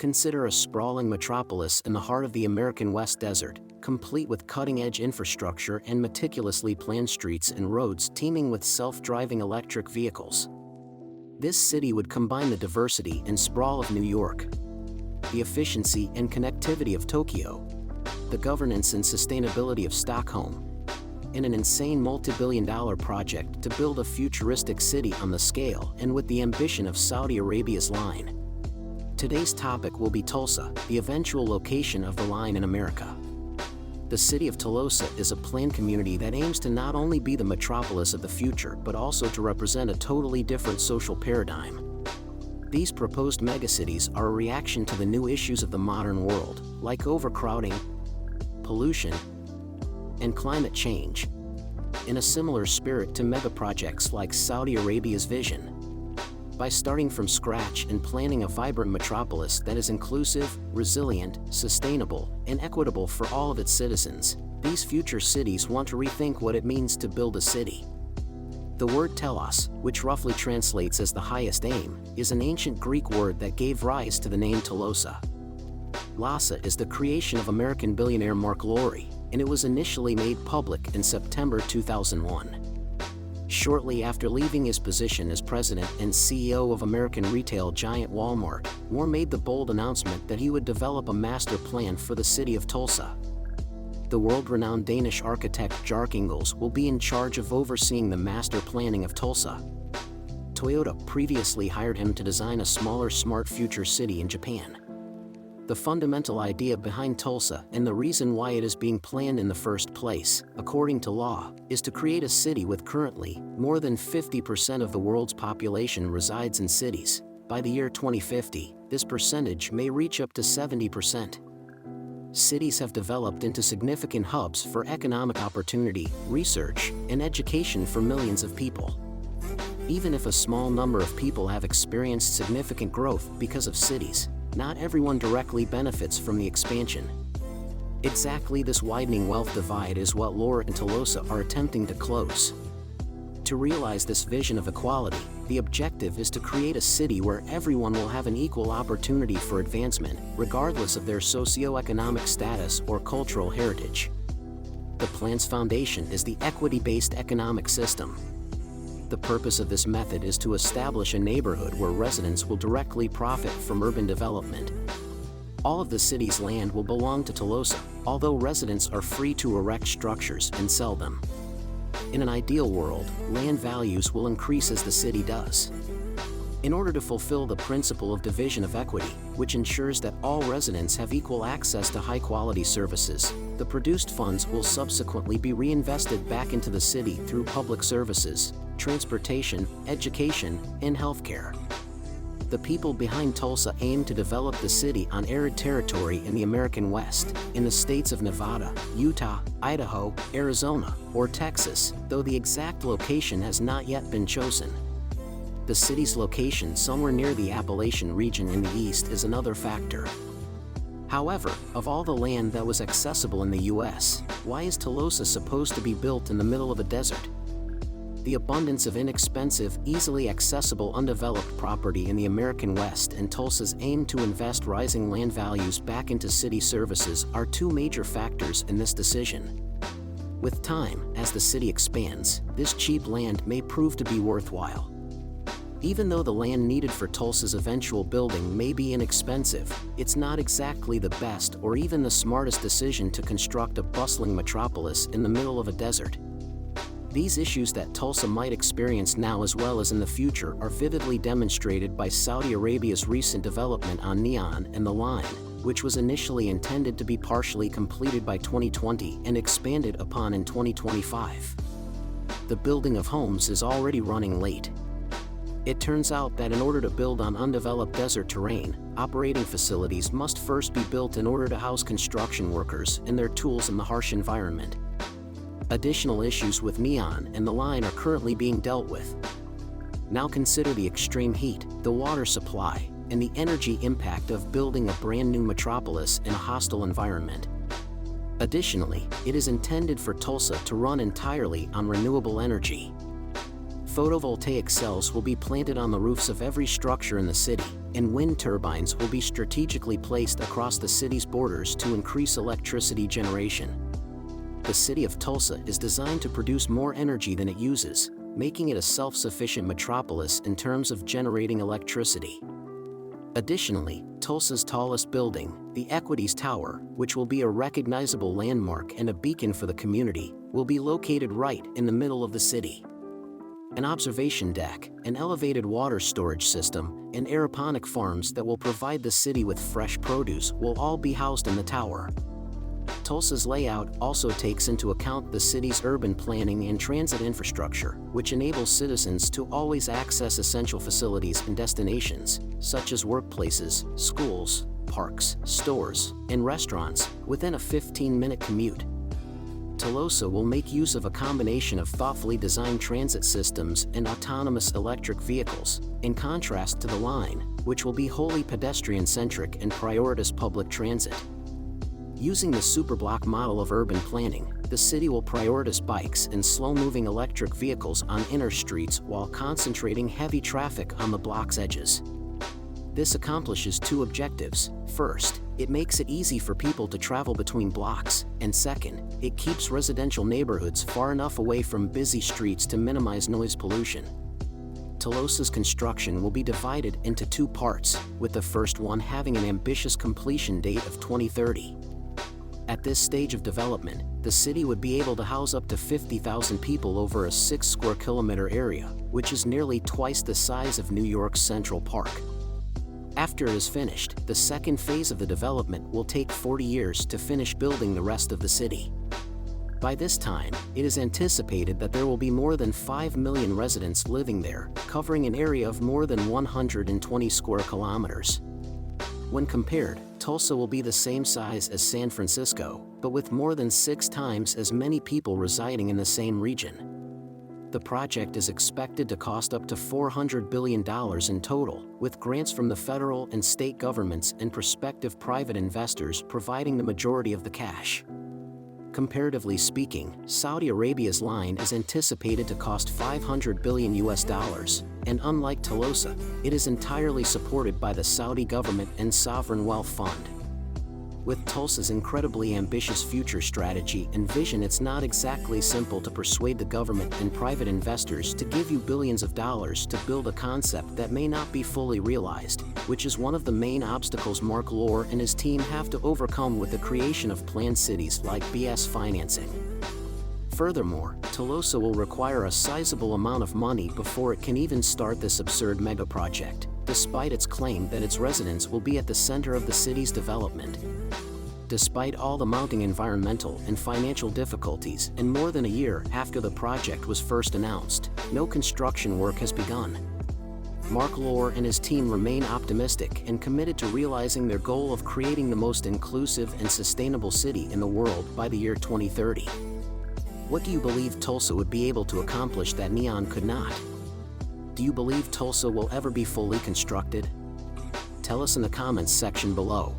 consider a sprawling metropolis in the heart of the American West Desert, complete with cutting-edge infrastructure and meticulously planned streets and roads teeming with self-driving electric vehicles. This city would combine the diversity and sprawl of New York, the efficiency and connectivity of Tokyo, the governance and sustainability of Stockholm, in an insane multi-billion-dollar project to build a futuristic city on the scale and with the ambition of Saudi Arabia's line. Today's topic will be Tulsa, the eventual location of the line in America. The city of Telosa is a planned community that aims to not only be the metropolis of the future but also to represent a totally different social paradigm. These proposed megacities are a reaction to the new issues of the modern world, like overcrowding, pollution, and climate change, in a similar spirit to megaprojects like Saudi Arabia's vision. By starting from scratch and planning a vibrant metropolis that is inclusive, resilient, sustainable, and equitable for all of its citizens, these future cities want to rethink what it means to build a city. The word telos, which roughly translates as the highest aim, is an ancient Greek word that gave rise to the name Telosa. Telosa is the creation of American billionaire Mark Lowry, and it was initially made public in September 2001. Shortly after leaving his position as president and CEO of American retail giant Walmart, Moore made the bold announcement that he would develop a master plan for the city of Tulsa. The world-renowned Danish architect Bjarke Ingels will be in charge of overseeing the master planning of Tulsa. Toyota previously hired him to design a smaller smart future city in Japan. The fundamental idea behind Tulsa and the reason why it is being planned in the first place, according to law, is to create a city with currently more than 50% of the world's population resides in cities. By the year 2050, this percentage may reach up to 70%. Cities have developed into significant hubs for economic opportunity, research, and education for millions of people. Even if a small number of people have experienced significant growth because of cities, not everyone directly benefits from the expansion. Exactly this widening wealth divide is what Lowry and Telosa are attempting to close. To realize this vision of equality, the objective is to create a city where everyone will have an equal opportunity for advancement, regardless of their socio-economic status or cultural heritage. The plan's foundation is the equity-based economic system. The purpose of this method is to establish a neighborhood where residents will directly profit from urban development. All of the city's land will belong to Telosa, although residents are free to erect structures and sell them. In an ideal world, land values will increase as the city does. In order to fulfill the principle of division of equity, which ensures that all residents have equal access to high-quality services, the produced funds will subsequently be reinvested back into the city through public services, transportation, education, and healthcare. The people behind Tulsa aim to develop the city on arid territory in the American West, in the states of Nevada, Utah, Idaho, Arizona, or Texas, though the exact location has not yet been chosen. The city's location somewhere near the Appalachian region in the east is another factor. However, of all the land that was accessible in the U.S., why is Telosa supposed to be built in the middle of a desert? The abundance of inexpensive, easily accessible undeveloped property in the American West and Tulsa's aim to invest rising land values back into city services are two major factors in this decision. With time, as the city expands, this cheap land may prove to be worthwhile. Even though the land needed for Tulsa's eventual building may be inexpensive, it's not exactly the best or even the smartest decision to construct a bustling metropolis in the middle of a desert. These issues that Tulsa might experience now as well as in the future are vividly demonstrated by Saudi Arabia's recent development on Neon and the Line, which was initially intended to be partially completed by 2020 and expanded upon in 2025. The building of homes is already running late. It turns out that in order to build on undeveloped desert terrain, operating facilities must first be built in order to house construction workers and their tools in the harsh environment. Additional issues with Neon and the Line are currently being dealt with. Now consider the extreme heat, the water supply, and the energy impact of building a brand new metropolis in a hostile environment. Additionally, it is intended for Tulsa to run entirely on renewable energy. Photovoltaic cells will be planted on the roofs of every structure in the city, and wind turbines will be strategically placed across the city's borders to increase electricity generation. The city of Tulsa is designed to produce more energy than it uses, making it a self-sufficient metropolis in terms of generating electricity. Additionally, Tulsa's tallest building, the Equities Tower, which will be a recognizable landmark and a beacon for the community, will be located right in the middle of the city. An observation deck, an elevated water storage system, and aeroponic farms that will provide the city with fresh produce will all be housed in the tower. Tulsa's layout also takes into account the city's urban planning and transit infrastructure, which enables citizens to always access essential facilities and destinations, such as workplaces, schools, parks, stores, and restaurants, within a 15-minute commute. Telosa will make use of a combination of thoughtfully designed transit systems and autonomous electric vehicles, in contrast to the line, which will be wholly pedestrian-centric and prioritize public transit. Using the superblock model of urban planning, the city will prioritize bikes and slow-moving electric vehicles on inner streets while concentrating heavy traffic on the block's edges. This accomplishes two objectives. First, it makes it easy for people to travel between blocks, and second, it keeps residential neighborhoods far enough away from busy streets to minimize noise pollution. Telosa's construction will be divided into two parts, with the first one having an ambitious completion date of 2030. At this stage of development, the city would be able to house up to 50,000 people over a 6 square kilometer area, which is nearly twice the size of New York's Central Park. After it is finished, the second phase of the development will take 40 years to finish building the rest of the city. By this time, it is anticipated that there will be more than 5 million residents living there, covering an area of more than 120 square kilometers. When compared, Tulsa will be the same size as San Francisco, but with more than 6 times as many people residing in the same region. The project is expected to cost up to $400 billion in total, with grants from the federal and state governments and prospective private investors providing the majority of the cash. Comparatively speaking, Saudi Arabia's line is anticipated to cost $500 billion, and unlike Telosa, it is entirely supported by the Saudi government and sovereign wealth fund. With Tulsa's incredibly ambitious future strategy and vision, it's not exactly simple to persuade the government and private investors to give you billions of dollars to build a concept that may not be fully realized, which is one of the main obstacles Mark Lohr and his team have to overcome with the creation of planned cities like BS financing. Furthermore, Telosa will require a sizable amount of money before it can even start this absurd megaproject, despite its claim that its residents will be at the center of the city's development. Despite all the mounting environmental and financial difficulties, and more than a year after the project was first announced, no construction work has begun. Mark Lohr and his team remain optimistic and committed to realizing their goal of creating the most inclusive and sustainable city in the world by the year 2030. What do you believe Tulsa would be able to accomplish that Neon could not? Do you believe Tulsa will ever be fully constructed? Tell us in the comments section below.